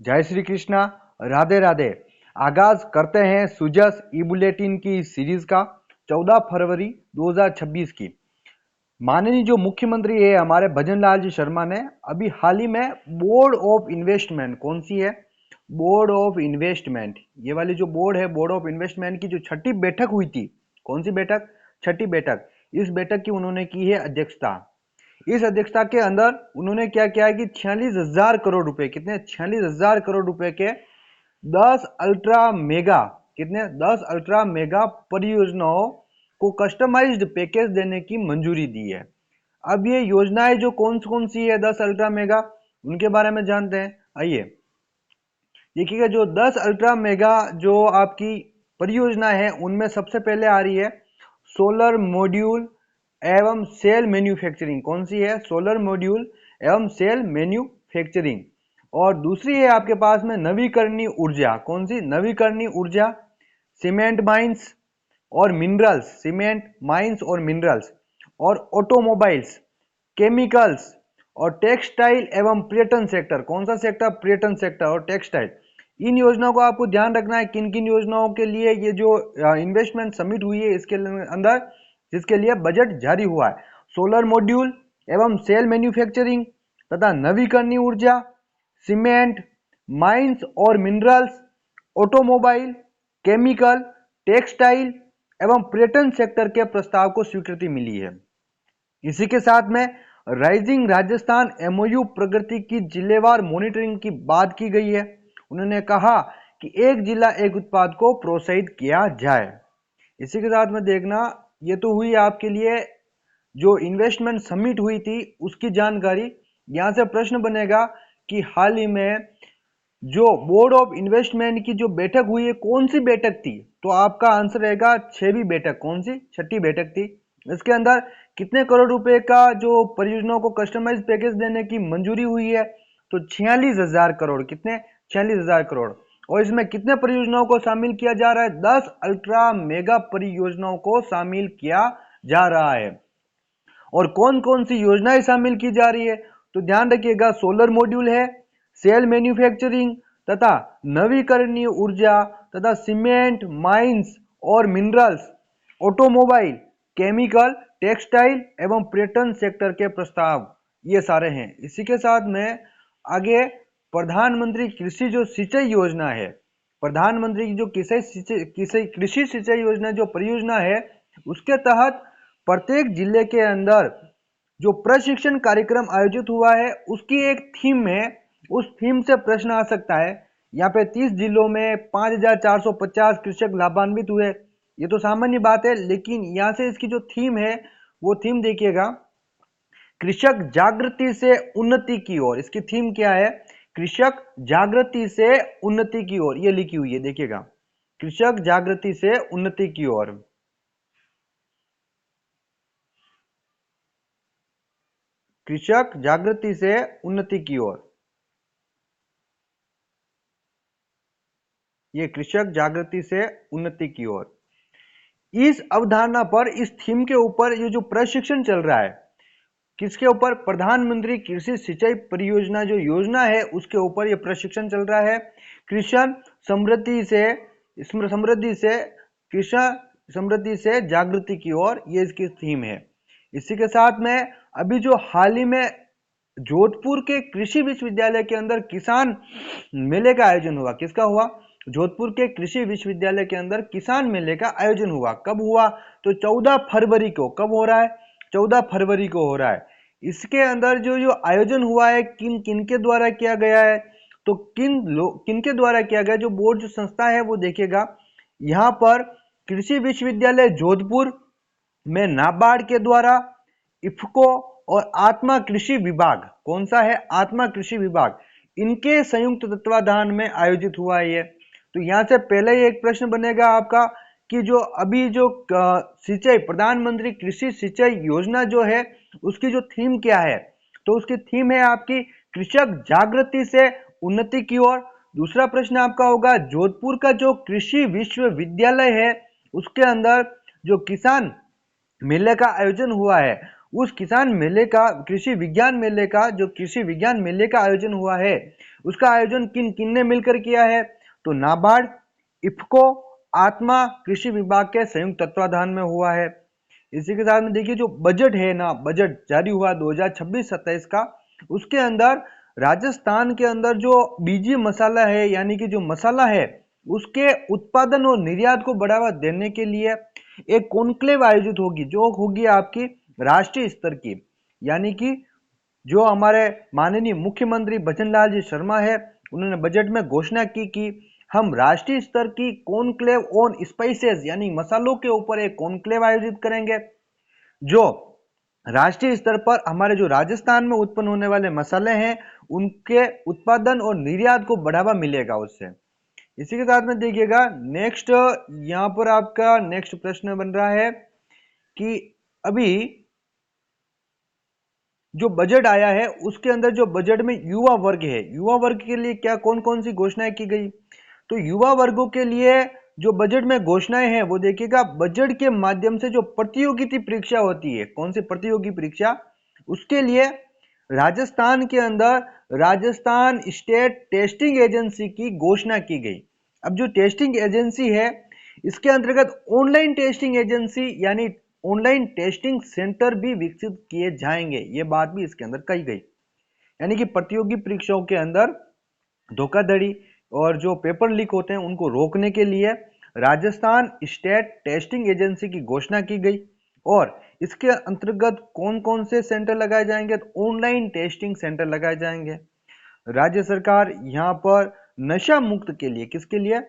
जय श्री कृष्णा, राधे राधे। आगाज करते हैं सुजस ई बुलेटिन की सीरीज का 14 फरवरी 2026 की। माननीय जो मुख्यमंत्री है हमारे भजन लाल जी शर्मा ने अभी हाल ही में बोर्ड ऑफ इन्वेस्टमेंट, कौन सी है, बोर्ड ऑफ इन्वेस्टमेंट, ये वाली जो बोर्ड है बोर्ड ऑफ इन्वेस्टमेंट की जो छठी बैठक हुई थी, कौन सी बैठक, छठी बैठक, इस बैठक की उन्होंने की है अध्यक्षता। इस अध्यक्षता के अंदर उन्होंने क्या किया है कि 46,000 करोड़ रुपए, कितने, 46,000 करोड़ रुपए के 10 अल्ट्रा मेगा, कितने, 10 अल्ट्रा मेगा परियोजनाओं को कस्टमाइज्ड पैकेज देने की मंजूरी दी है। अब ये योजनाएं जो कौन सी है 10 अल्ट्रा मेगा, उनके बारे में जानते हैं। आइए देखिएगा, जो 10 अल्ट्रा मेगा जो आपकी परियोजना है उनमें सबसे पहले आ रही है सोलर मॉड्यूल एवं सेल मैन्युफैक्चरिंग, कौन सी है, सोलर मॉड्यूल एवं सेल मैन्युफैक्चरिंग। और दूसरी है आपके पास में नवीकरणीय ऊर्जा, कौन सी, नवीकरणीय ऊर्जा, सीमेंट माइंस और मिनरल्स, सीमेंट माइंस और मिनरल्स, और ऑटोमोबाइल्स, केमिकल्स और टेक्सटाइल एवं पर्यटन सेक्टर, कौन सा सेक्टर, पर्यटन सेक्टर और टेक्सटाइल। इन योजनाओं को आपको ध्यान रखना है, किन किन योजनाओं के लिए ये जो इन्वेस्टमेंट समिट हुई है इसके अंदर, जिसके लिए बजट जारी हुआ है। सोलर मॉड्यूल एवं सेल मैन्युफैक्चरिंग तथा नवीकरणीय ऊर्जा, सीमेंट, माइंस और मिनरल्स, ऑटोमोबाइल, केमिकल, टेक्सटाइल एवं पर्यटन सेक्टर के प्रस्ताव को स्वीकृति मिली है। इसी के साथ में राइजिंग राजस्थान एमओयू प्रगति की जिलेवार मॉनिटरिंग की बात की गई है। उन्होंने कहा कि एक जिला एक उत्पाद को प्रोत्साहित किया जाए। इसी के साथ में देखना, ये तो हुई आपके लिए जो इन्वेस्टमेंट समिट हुई थी उसकी जानकारी। यहां से प्रश्न बनेगा कि हाल ही में जो बोर्ड ऑफ इन्वेस्टमेंट की जो बैठक हुई है कौन सी बैठक थी, तो आपका आंसर रहेगा 6वीं बैठक, कौन सी, छठी बैठक थी। इसके अंदर कितने करोड़ रुपए का जो परियोजनाओं को कस्टमाइज पैकेज देने की मंजूरी हुई है, तो 46,000 करोड़, कितने, 46,000 करोड़। और इसमें कितने परियोजनाओं को शामिल किया जा रहा है, 10 अल्ट्रा मेगा परियोजनाओं को शामिल किया जा रहा है। और कौन कौन सी योजनाएं शामिल की जा रही है, तो ध्यान रखिएगा, सोलर मॉड्यूल है, सेल मैन्युफैक्चरिंग तथा नवीकरणीय ऊर्जा तथा सीमेंट, माइंस और मिनरल्स, ऑटोमोबाइल, केमिकल, टेक्सटाइल एवं पर्यटन सेक्टर के प्रस्ताव, ये सारे हैं। इसी के साथ में आगे प्रधानमंत्री कृषि जो सिंचाई योजना है, प्रधानमंत्री की जो कृषि सिंचाई योजना जो परियोजना है, उसके तहत प्रत्येक जिले के अंदर जो प्रशिक्षण कार्यक्रम आयोजित हुआ है उसकी एक थीम है, उस थीम से प्रश्न आ सकता है। यहाँ पे 30 जिलों में 5,450 कृषक लाभान्वित हुए, ये तो सामान्य बात है, लेकिन यहाँ से इसकी जो थीम है वो थीम देखिएगा, कृषक जागृति से उन्नति की ओर। इसकी थीम क्या है, कृषक जागृति से उन्नति की ओर, ये लिखी हुई है, देखिएगा, कृषक जागृति से उन्नति की ओर, कृषक जागृति से उन्नति की ओर, ये कृषक जागृति से उन्नति की ओर। इस अवधारणा पर, इस थीम के ऊपर ये जो प्रशिक्षण चल रहा है, किसके ऊपर, प्रधानमंत्री कृषि सिंचाई परियोजना जो योजना है उसके ऊपर ये प्रशिक्षण चल रहा है। कृषि समृद्धि से, कृषि समृद्धि से जागृति की ओर, ये इसकी थीम है। इसी के साथ में अभी जो हाल ही में जोधपुर के कृषि विश्वविद्यालय के अंदर किसान मेले का आयोजन हुआ, किसका हुआ, जोधपुर के कृषि विश्वविद्यालय के अंदर किसान मेले का आयोजन हुआ। कब हुआ, तो 14 फरवरी को, कब हो रहा है, 14 फरवरी को हो रहा है। इसके अंदर जो जो आयोजन हुआ है किन किन के द्वारा किया गया है, तो किन के द्वारा किया गया, जो बोर्ड जो संस्था है वो देखिएगा, यहाँ पर कृषि विश्वविद्यालय जोधपुर में नाबार्ड के द्वारा, इफ्को और आत्मा कृषि विभाग, कौन सा है, आत्मा कृषि विभाग, इनके संयुक्त तत्वाधान में आयोजित हुआ है ये। तो यहां से पहले ही एक प्रश्न बनेगा आपका कि जो अभी जो सिंचाई, प्रधानमंत्री कृषि सिंचाई योजना जो है उसकी जो थीम क्या है, तो उसकी थीम है आपकी कृषक जागृति से उन्नति की ओर। दूसरा प्रश्न आपका होगा, जोधपुर का जो कृषि विश्वविद्यालय है उसके अंदर जो किसान मेले का आयोजन हुआ है, उस किसान मेले का, कृषि विज्ञान मेले का, जो कृषि विज्ञान मेले का आयोजन हुआ है उसका आयोजन किन किन ने मिलकर किया है? तो नाबार्ड, इफ्को, आत्मा कृषि विभाग के संयुक्त तत्वाधान में हुआ है। इसी के साथ में देखिए जो बजट है ना, बजट जारी हुआ 2026-27 का, उसके अंदर राजस्थान के अंदर जो बीजी मसाला है यानी कि जो मसाला है उसके उत्पादन और निर्यात को बढ़ावा देने के लिए एक कॉन्क्लेव आयोजित होगी, जो होगी आपकी राष्ट्रीय स्तर की, यानी कि जो हमारे माननीय मुख्यमंत्री भजनलाल जी शर्मा है, उन्होंने बजट में घोषणा की कि हम राष्ट्रीय स्तर की कॉन्क्लेव ऑन स्पाइसेस यानी मसालों के ऊपर एक कॉन्क्लेव आयोजित करेंगे, जो राष्ट्रीय स्तर पर हमारे जो राजस्थान में उत्पन्न होने वाले मसाले हैं उनके उत्पादन और निर्यात को बढ़ावा मिलेगा उससे। इसी के साथ में देखिएगा नेक्स्ट, यहां पर आपका नेक्स्ट प्रश्न बन रहा है कि अभी जो बजट आया है उसके अंदर जो बजट में युवा वर्ग है, युवा वर्ग के लिए क्या कौन कौन सी घोषणाएं की गई? तो युवा वर्गों के लिए जो बजट में घोषणाएं हैं वो देखिएगा, बजट के माध्यम से जो प्रतियोगिता परीक्षा होती है, कौन सी प्रतियोगी परीक्षा, उसके लिए राजस्थान के अंदर राजस्थान स्टेट टेस्टिंग एजेंसी की घोषणा की गई। अब जो टेस्टिंग एजेंसी है इसके अंतर्गत ऑनलाइन टेस्टिंग एजेंसी यानी ऑनलाइन टेस्टिंग सेंटर भी विकसित किए जाएंगे, ये बात भी इसके अंदर कही गई। यानी कि प्रतियोगी परीक्षाओं के अंदर धोखाधड़ी और जो पेपर लीक होते हैं उनको रोकने के लिए राजस्थान स्टेट टेस्टिंग एजेंसी की घोषणा की गई। और इसके अंतर्गत कौन कौन से सेंटर लगाए जाएंगे? तो ऑनलाइन टेस्टिंग सेंटर लगाए जाएंगे। राज्य सरकार यहाँ पर नशा मुक्त के लिए, किसके लिए?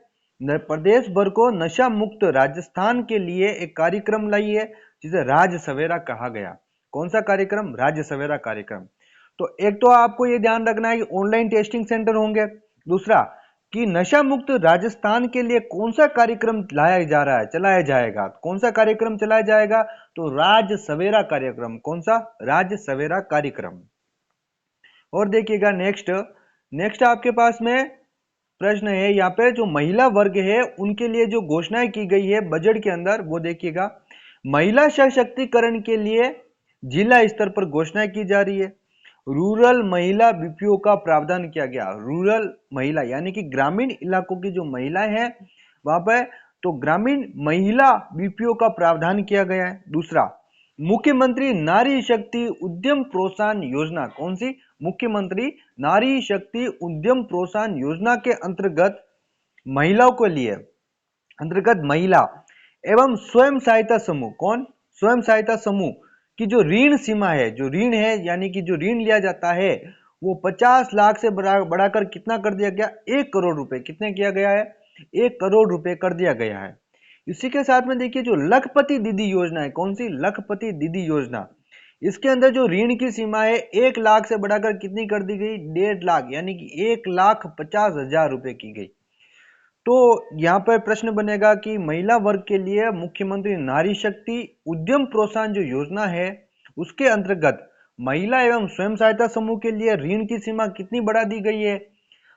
प्रदेश भर को नशा मुक्त राजस्थान के लिए एक कार्यक्रम लाई है जिसे राज सवेरा कहा गया। कौन सा कार्यक्रम? राज सवेरा कार्यक्रम। तो एक तो आपको ये ध्यान रखना है कि ऑनलाइन टेस्टिंग सेंटर होंगे, दूसरा कि नशा मुक्त राजस्थान के लिए कौन सा कार्यक्रम लाया जा रहा है, चलाया जाएगा, कौन सा कार्यक्रम चलाया जाएगा? तो राज सवेरा कार्यक्रम। कौन सा? राज सवेरा कार्यक्रम। और देखिएगा नेक्स्ट, नेक्स्ट आपके पास में प्रश्न है यहाँ पे, जो महिला वर्ग है उनके लिए जो घोषणाएं की गई है बजट के अंदर वो देखिएगा, महिला सशक्तिकरण के लिए जिला स्तर पर घोषणा की जा रही है। रूरल महिला बीपीओ का प्रावधान किया गया। रूरल महिला यानी कि ग्रामीण इलाकों की जो महिलाएं हैं वहां पर, तो ग्रामीण महिला बीपीओ का प्रावधान किया गया है। दूसरा, मुख्यमंत्री नारी शक्ति उद्यम प्रोत्साहन योजना। कौन सी? मुख्यमंत्री नारी शक्ति उद्यम प्रोत्साहन योजना के अंतर्गत महिलाओं के लिए, अंतर्गत महिला एवं स्वयं सहायता समूह, कौन? स्वयं सहायता समूह की जो ऋण सीमा है, जो ऋण है यानी कि जो ऋण लिया जाता है वो 50 लाख से बढ़ाकर कितना कर दिया गया? 1 करोड़ रुपए। कितने किया गया है? 1 करोड़ रुपए कर दिया गया है। इसी के साथ में देखिए जो लखपति दीदी योजना है, कौन सी? लखपति दीदी योजना। इसके अंदर जो ऋण की सीमा है 1 लाख से बढ़ाकर कितनी कर दी गई? 1.5 लाख, यानी कि 1,50,000 रुपए की गई। तो यहाँ पर प्रश्न बनेगा कि महिला वर्ग के लिए मुख्यमंत्री नारी शक्ति उद्यम प्रोत्साहन जो योजना है उसके अंतर्गत महिला एवं स्वयं सहायता समूह के लिए ऋण की सीमा कितनी बढ़ा दी गई है?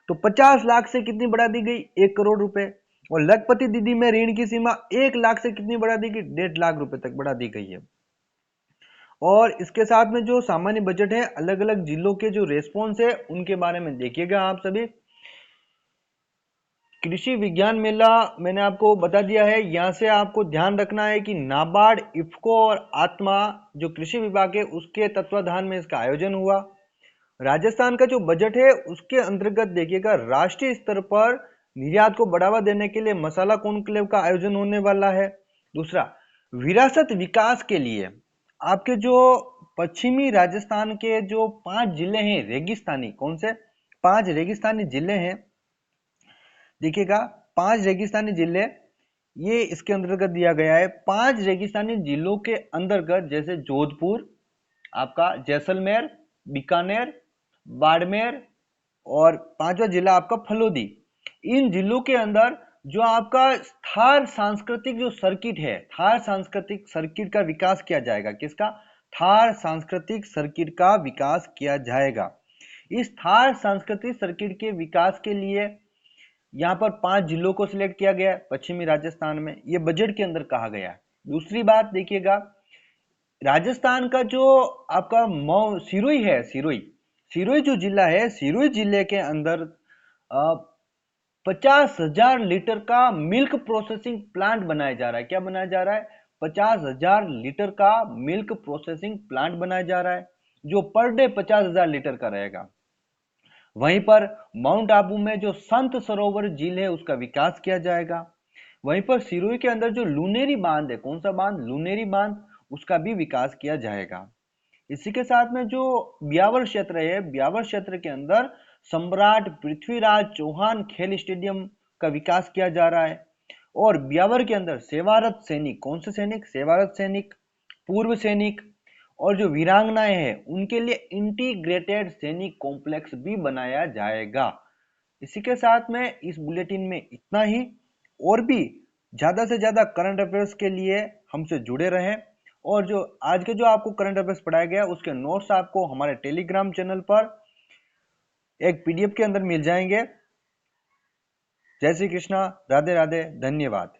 तो 50 लाख से कितनी बढ़ा दी गई? 1 करोड़ रुपए। और लखपति दीदी में ऋण की सीमा 1 लाख से कितनी बढ़ा दी गई? 1.5 लाख रुपए तक बढ़ा दी गई है। और इसके साथ में जो सामान्य बजट है, अलग अलग जिलों के जो रेस्पॉन्स है उनके बारे में देखिएगा आप सभी। कृषि विज्ञान मेला मैंने आपको बता दिया है। यहाँ से आपको ध्यान रखना है कि नाबार्ड, इफ्को और आत्मा जो कृषि विभाग है उसके तत्वाधान में इसका आयोजन हुआ। राजस्थान का जो बजट है उसके अंतर्गत देखिएगा राष्ट्रीय स्तर पर निर्यात को बढ़ावा देने के लिए मसाला कॉन्क्लेव का आयोजन होने वाला है। दूसरा, विरासत विकास के लिए आपके जो पश्चिमी राजस्थान के जो 5 जिले हैं रेगिस्तानी, कौन से? 5 रेगिस्तानी जिले हैं। देखिएगा 5 रेगिस्तानी जिले ये इसके अंतर्गत दिया गया है। 5 रेगिस्तानी जिलों के अंतर्गत जैसे जोधपुर, आपका जैसलमेर, बीकानेर, बाड़मेर और 5वां जिला आपका फलोदी। इन जिलों के अंदर जो आपका थार सांस्कृतिक जो सर्किट है, थार सांस्कृतिक सर्किट का विकास किया जाएगा। किसका? थार सांस्कृतिक सर्किट का विकास किया जाएगा। इस थार सांस्कृतिक सर्किट के विकास के लिए यहाँ पर 5 जिलों को सिलेक्ट किया गया है पश्चिमी राजस्थान में, ये बजट के अंदर कहा गया है। दूसरी बात देखिएगा, राजस्थान का जो आपका सिरोही है, सिरोही, सिरोही जो जिला है, सिरोही जिले के अंदर 50,000 लीटर का मिल्क प्रोसेसिंग प्लांट बनाया जा रहा है। क्या बनाया जा रहा है? 50,000 लीटर का मिल्क प्रोसेसिंग प्लांट बनाया जा रहा है, जो पर डे 50,000 लीटर का रहेगा। वहीं पर माउंट आबू में जो संत सरोवर झील है उसका विकास किया जाएगा। वहीं पर सिरोही के अंदर जो लुनेरी बांध है, कौन सा बांध? लुनेरी बांध, उसका भी विकास किया जाएगा। इसी के साथ में जो ब्यावर क्षेत्र है, ब्यावर क्षेत्र के अंदर सम्राट पृथ्वीराज चौहान खेल स्टेडियम का विकास किया जा रहा है। और ब्यावर के अंदर सेवारत सैनिक, कौन से सैनिक? सेवारत सैनिक, पूर्व सैनिक और जो वीरांगनाएं हैं उनके लिए इंटीग्रेटेड सैनिक कॉम्प्लेक्स भी बनाया जाएगा। इसी के साथ में इस बुलेटिन में इतना ही। और भी ज्यादा से ज्यादा करंट अफेयर्स के लिए हमसे जुड़े रहें। और जो आज के जो आपको करंट अफेयर्स पढ़ाया गया उसके नोट्स आपको हमारे टेलीग्राम चैनल पर एक पीडीएफ के अंदर मिल जाएंगे। जय श्री कृष्णा, राधे राधे, धन्यवाद।